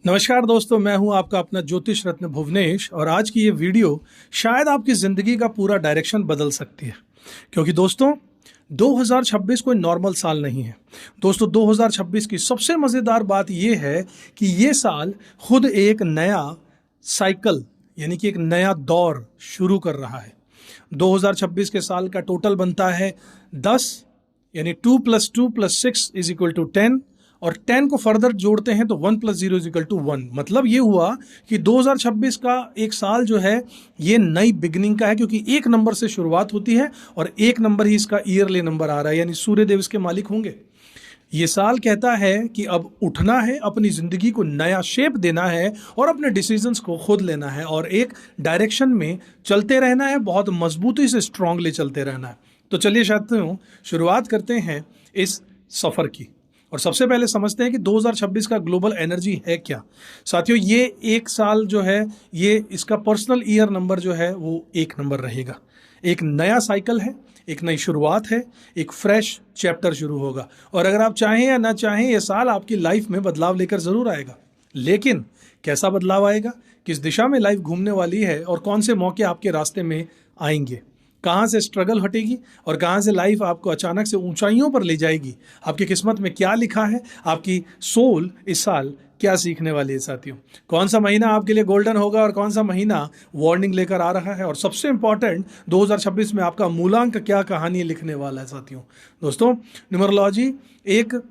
नमस्कार दोस्तों, मैं हूं आपका अपना ज्योतिष रत्न भुवनेश और आज की ये वीडियो शायद आपकी ज़िंदगी का पूरा डायरेक्शन बदल सकती है। क्योंकि दोस्तों 2026 कोई नॉर्मल साल नहीं है। दोस्तों 2026 की सबसे मज़ेदार बात ये है कि ये साल खुद एक नया साइकिल यानी कि एक नया दौर शुरू कर रहा है। 2026 के साल का टोटल बनता है 10, यानी 2 + 2 + 6 = 10 और 10 को फर्दर जोड़ते हैं तो 1 + 0 = 1। मतलब ये हुआ कि 2026 का एक साल जो है ये नई बिगिनिंग का है, क्योंकि एक नंबर से शुरुआत होती है और एक नंबर ही इसका ईयरली नंबर आ रहा है, यानी सूर्यदेव इसके मालिक होंगे। ये साल कहता है कि अब उठना है, अपनी ज़िंदगी को नया शेप देना है और अपने डिसीजंस को खुद लेना है और एक डायरेक्शन में चलते रहना है, बहुत मजबूती से स्ट्रांगली चलते रहना है। तो चलिए साथियों शुरुआत करते हैं इस सफ़र की और सबसे पहले समझते हैं कि 2026 का ग्लोबल एनर्जी है क्या। साथियों ये एक साल जो है ये इसका पर्सनल ईयर नंबर जो है वो 1 नंबर रहेगा। एक नया साइकिल है, एक नई शुरुआत है, एक फ्रेश चैप्टर शुरू होगा और अगर आप चाहें या ना चाहें ये साल आपकी लाइफ में बदलाव लेकर ज़रूर आएगा। लेकिन कैसा बदलाव आएगा, किस दिशा में लाइफ घूमने वाली है और कौन से मौके आपके रास्ते में आएंगे, कहाँ से स्ट्रगल हटेगी और कहाँ से लाइफ आपको अचानक से ऊंचाइयों पर ले जाएगी, आपकी किस्मत में क्या लिखा है, आपकी सोल इस साल क्या सीखने वाली है। साथियों कौन सा महीना आपके लिए गोल्डन होगा और कौन सा महीना वार्निंग लेकर आ रहा है और सबसे इंपॉर्टेंट 2026 में आपका मूलांक क्या कहानी लिखने वाला है। साथियों दोस्तों न्यूमरोलॉजी एक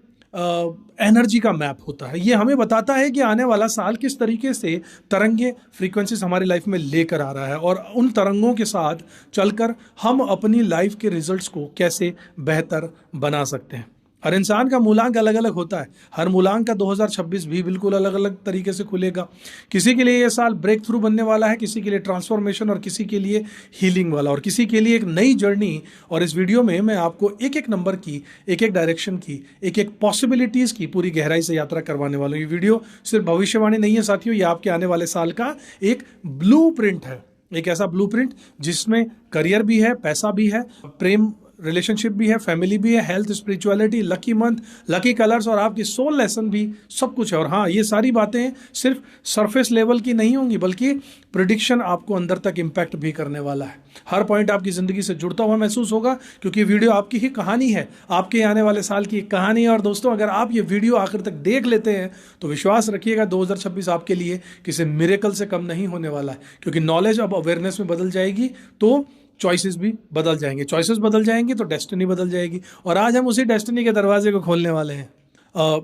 एनर्जी का मैप होता है। ये हमें बताता है कि आने वाला साल किस तरीके से तरंगे फ्रीक्वेंसीज हमारी लाइफ में लेकर आ रहा है और उन तरंगों के साथ चलकर हम अपनी लाइफ के रिजल्ट्स को कैसे बेहतर बना सकते हैं। हर इंसान का मूलांक अलग अलग होता है। हर मूलांक का 2026 भी बिल्कुल अलग अलग तरीके से खुलेगा। किसी के लिए ये साल ब्रेक थ्रू बनने वाला है, किसी के लिए ट्रांसफॉर्मेशन और किसी के लिए हीलिंग वाला और किसी के लिए एक नई जर्नी। और इस वीडियो में मैं आपको एक एक नंबर की, एक एक डायरेक्शन की, एक एक पॉसिबिलिटीज़ की पूरी गहराई से यात्रा करवाने वाला हूँ। ये वीडियो सिर्फ भविष्यवाणी नहीं है साथियों, ये आपके आने वाले साल का एक ब्लूप्रिंट है। एक ऐसा ब्लूप्रिंट जिसमें करियर भी है, पैसा भी है, प्रेम रिलेशनशिप भी है, फैमिली भी है, health, spirituality, lucky month, lucky colours और आपकी सोल लेसन भी सब कुछ है। और हाँ, ये सारी बातें सिर्फ सरफेस लेवल की नहीं होंगी बल्कि प्रिडिक्शन आपको अंदर तक इम्पैक्ट भी करने वाला है। हर पॉइंट आपकी ज़िंदगी से जुड़ता हुआ महसूस होगा क्योंकि वीडियो आपकी ही कहानी है, आपके आने वाले साल की एक कहानी है। और दोस्तों अगर आप ये वीडियो आखिर तक देख लेते हैं तो विश्वास रखिएगा 2026 आपके लिए किसी मिरेकल से कम नहीं होने वाला है, क्योंकि नॉलेज अब अवेयरनेस में बदल जाएगी तो चॉइसेस भी बदल जाएंगे, चॉइसेस बदल जाएंगी तो डेस्टिनी बदल जाएगी। और आज हम उसी डेस्टिनी के दरवाजे को खोलने वाले हैं।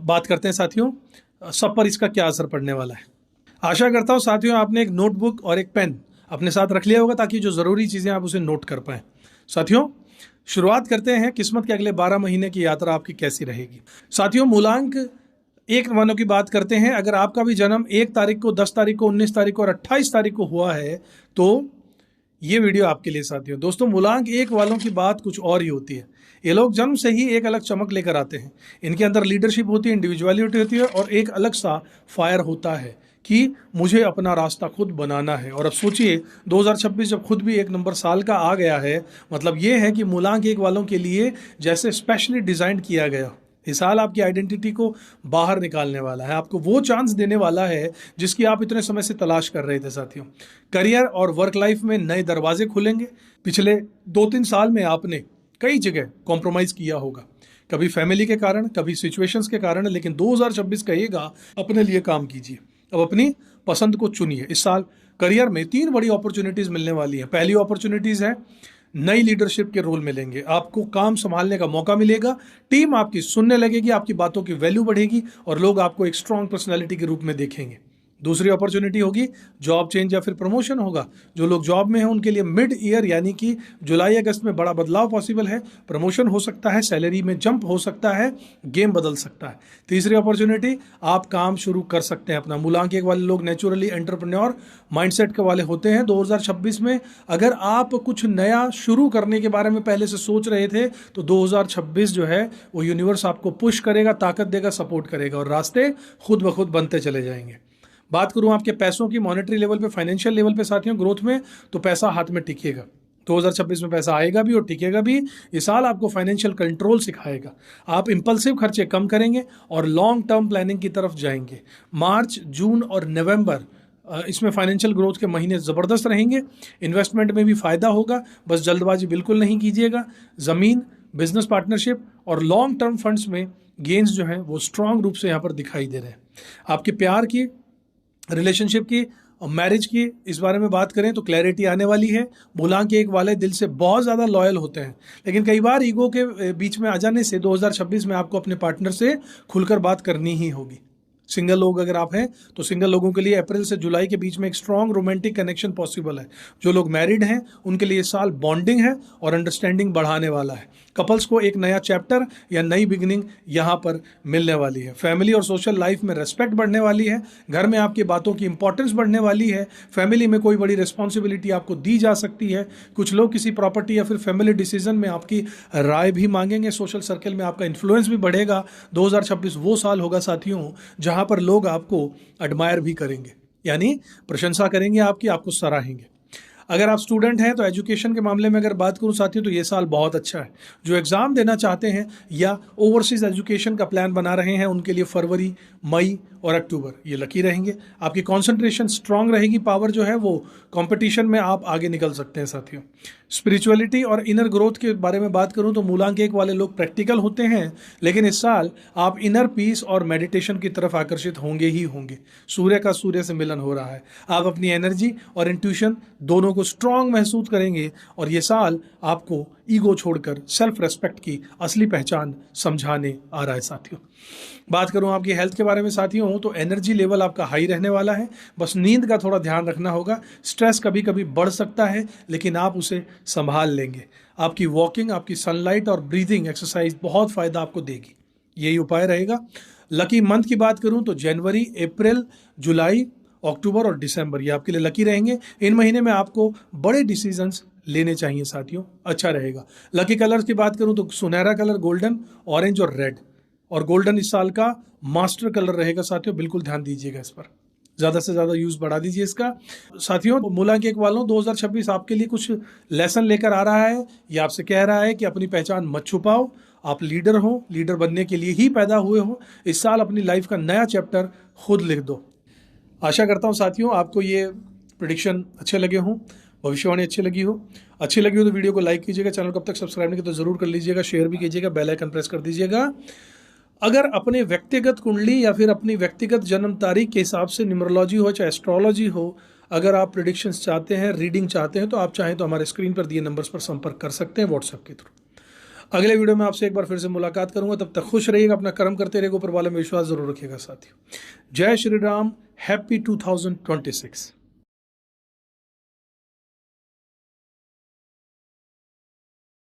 बात करते हैं साथियों सब पर इसका क्या असर पड़ने वाला है। आशा करता हूँ साथियों आपने एक नोटबुक और एक पेन अपने साथ रख लिया होगा ताकि जो ज़रूरी चीज़ें आप उसे नोट कर पाएँ। साथियों शुरुआत करते हैं किस्मत के अगले 12 महीने की यात्रा आपकी कैसी रहेगी। साथियों मूलांक 1 मानों की बात करते हैं। अगर आपका भी जन्म 1 तारीख को, 10 तारीख को, 19 तारीख को और 28 तारीख को हुआ है तो ये वीडियो आपके लिए साथियों। दोस्तों मूलांक 1 वालों की बात कुछ और ही होती है। ये लोग जन्म से ही एक अलग चमक लेकर आते हैं। इनके अंदर लीडरशिप होती है, इंडिविजुअलिटी होती है और एक अलग सा फायर होता है कि मुझे अपना रास्ता खुद बनाना है। और अब सोचिए 2026 जब खुद भी 1 नंबर साल का आ गया है, मतलब ये है कि मूलांक 1 वालों के लिए जैसे स्पेशली डिज़ाइन किया गया। इस साल आपकी आइडेंटिटी को बाहर निकालने वाला है, आपको वो चांस देने वाला है जिसकी आप इतने समय से तलाश कर रहे थे। साथियों करियर और वर्क लाइफ में नए दरवाजे खुलेंगे। पिछले 2-3 साल में आपने कई जगह कॉम्प्रोमाइज़ किया होगा, कभी फैमिली के कारण, कभी सिचुएशंस के कारण, लेकिन 2026 कहेगा अपने लिए काम कीजिए, अब अपनी पसंद को चुनिए। इस साल करियर में 3 बड़ी अपॉर्चुनिटीज़ मिलने वाली हैं। पहली अपॉर्चुनिटीज़ है नई लीडरशिप के रोल मिलेंगे, आपको काम संभालने का मौका मिलेगा, टीम आपकी सुनने लगेगी, आपकी बातों की वैल्यू बढ़ेगी और लोग आपको एक स्ट्रॉन्ग पर्सनालिटी के रूप में देखेंगे। दूसरी अपॉर्चुनिटी होगी जॉब चेंज या फिर प्रमोशन होगा। जो लोग जॉब में हैं उनके लिए मिड ईयर यानी कि जुलाई अगस्त में बड़ा बदलाव पॉसिबल है। प्रमोशन हो सकता है, सैलरी में जंप हो सकता है, गेम बदल सकता है। तीसरी अपॉर्चुनिटी आप काम शुरू कर सकते हैं अपना। मूलांक 1 वाले लोग नेचुरली एंटरप्रेन्योर माइंडसेट के वाले होते हैं। 2026 में अगर आप कुछ नया शुरू करने के बारे में पहले से सोच रहे थे तो 2026 जो है वो यूनिवर्स आपको पुश करेगा, ताकत देगा, सपोर्ट करेगा और रास्ते खुद ब खुद बनते चले जाएंगे। बात करूं आपके पैसों की, मॉनेटरी लेवल पे, फाइनेंशियल लेवल पे साथियों ग्रोथ में, तो पैसा हाथ में टिकेगा। 2026 में पैसा आएगा भी और टिकेगा भी। ये साल आपको फाइनेंशियल कंट्रोल सिखाएगा। आप इंपल्सिव खर्चे कम करेंगे और लॉन्ग टर्म प्लानिंग की तरफ जाएंगे। मार्च, जून और नवंबर इसमें फाइनेंशियल ग्रोथ के महीने ज़बरदस्त रहेंगे। इन्वेस्टमेंट में भी फ़ायदा होगा, बस जल्दबाजी बिल्कुल नहीं कीजिएगा। ज़मीन, बिजनेस पार्टनरशिप और लॉन्ग टर्म फंड्स में गेंस जो हैं वो स्ट्रांग रूप से यहाँ पर दिखाई दे रहे हैं। आपके प्यार की, रिलेशनशिप की और मैरिज की इस बारे में बात करें तो क्लैरिटी आने वाली है। मूलांक 1 वाले दिल से बहुत ज़्यादा लॉयल होते हैं, लेकिन कई बार ईगो के बीच में आ जाने से 2026 में आपको अपने पार्टनर से खुलकर बात करनी ही होगी। सिंगल लोग अगर आप हैं तो सिंगल लोगों के लिए अप्रैल से जुलाई के बीच में एक स्ट्रॉन्ग रोमांटिक कनेक्शन पॉसिबल है। जो लोग मैरिड हैं उनके लिए साल बॉन्डिंग है और अंडरस्टैंडिंग बढ़ाने वाला है। कपल्स को एक नया चैप्टर या नई बिगिनिंग यहाँ पर मिलने वाली है। फैमिली और सोशल लाइफ में रेस्पेक्ट बढ़ने वाली है। घर में आपकी बातों की इंपॉर्टेंस बढ़ने वाली है। फैमिली में कोई बड़ी रिस्पॉन्सिबिलिटी आपको दी जा सकती है। कुछ लोग किसी प्रॉपर्टी या फिर फैमिली डिसीजन में आपकी राय भी मांगेंगे। सोशल सर्कल में आपका इन्फ्लुएंस भी बढ़ेगा। 2026 वो साल होगा साथियों जहाँ पर लोग आपको एडमायर भी करेंगे, यानी प्रशंसा करेंगे आपकी, आपको सराहेंगे। अगर आप स्टूडेंट हैं तो एजुकेशन के मामले में अगर बात करूं साथियों तो ये साल बहुत अच्छा है। जो एग्ज़ाम देना चाहते हैं या ओवरसीज़ एजुकेशन का प्लान बना रहे हैं उनके लिए फरवरी, मई और अक्टूबर ये लकी रहेंगे। आपकी कंसंट्रेशन स्ट्रांग रहेगी, पावर जो है वो कंपटीशन में आप आगे निकल सकते हैं साथियों। स्पिरिचुअलिटी और इनर ग्रोथ के बारे में बात करूं तो मूलांक 1 वाले लोग प्रैक्टिकल होते हैं, लेकिन इस साल आप इनर पीस और मेडिटेशन की तरफ आकर्षित होंगे ही होंगे। सूर्य का सूर्य से मिलन हो रहा है। आप अपनी एनर्जी और इंट्यूशन दोनों को स्ट्रांग महसूस करेंगे और ये साल आपको ईगो छोड़कर सेल्फ रेस्पेक्ट की असली पहचान समझाने आ रहा है साथियों। बात करूं आपकी हेल्थ के बारे में साथियों तो एनर्जी लेवल आपका हाई रहने वाला है। बस नींद का थोड़ा ध्यान रखना होगा। स्ट्रेस कभी कभी बढ़ सकता है लेकिन आप उसे संभाल लेंगे। आपकी वॉकिंग, आपकी सनलाइट और ब्रीदिंग एक्सरसाइज बहुत फ़ायदा आपको देगी। यही उपाय रहेगा। लकी मंथ की बात करूं तो जनवरी, अप्रैल, जुलाई, अक्टूबर और दिसंबर ये आपके लिए लकी रहेंगे। इन महीने में आपको बड़े डिसीजंस लेने चाहिए साथियों, अच्छा रहेगा। लकी कलर्स की बात करूं तो सुनहरा कलर गोल्डन, ऑरेंज और रेड, और गोल्डन इस साल का मास्टर कलर रहेगा साथियों। बिल्कुल ध्यान दीजिएगा इस पर, ज़्यादा से ज़्यादा यूज़ बढ़ा दीजिए इसका। साथियों मूलांक 1 वालों 2026 आपके लिए कुछ लेसन लेकर आ रहा है। ये आपसे कह रहा है कि अपनी पहचान मत छुपाओ। आप लीडर हो, लीडर बनने के लिए ही पैदा हुए हो। इस साल अपनी लाइफ का नया चैप्टर खुद लिख दो। आशा करता हूँ साथियों आपको ये प्रेडिक्शन अच्छे लगे हों, भविष्यवाणी अच्छी लगी हो। अच्छी लगी हो तो वीडियो को लाइक कीजिएगा, चैनल को अब तक सब्सक्राइब नहीं किया तो ज़रूर कर लीजिएगा, शेयर भी कीजिएगा, बेल आइकन प्रेस कर दीजिएगा। अगर अपने व्यक्तिगत कुंडली या फिर अपनी व्यक्तिगत जन्म तारीख के हिसाब से न्यूमरोलॉजी हो चाहे एस्ट्रोलॉजी हो, अगर आप प्रेडिक्शंस चाहते हैं, रीडिंग चाहते हैं तो आप चाहें तो हमारे स्क्रीन पर दिए नंबर्स पर संपर्क कर सकते हैं व्हाट्सएप के थ्रू। अगले वीडियो में आपसे एक बार फिर से मुलाकात करूंगा। तब तक खुश रहिएगा, अपना कर्म करते रहिएगा, ऊपर वाले में विश्वास जरूर रखिएगा साथियों। जय श्री राम, हैप्पी 2026।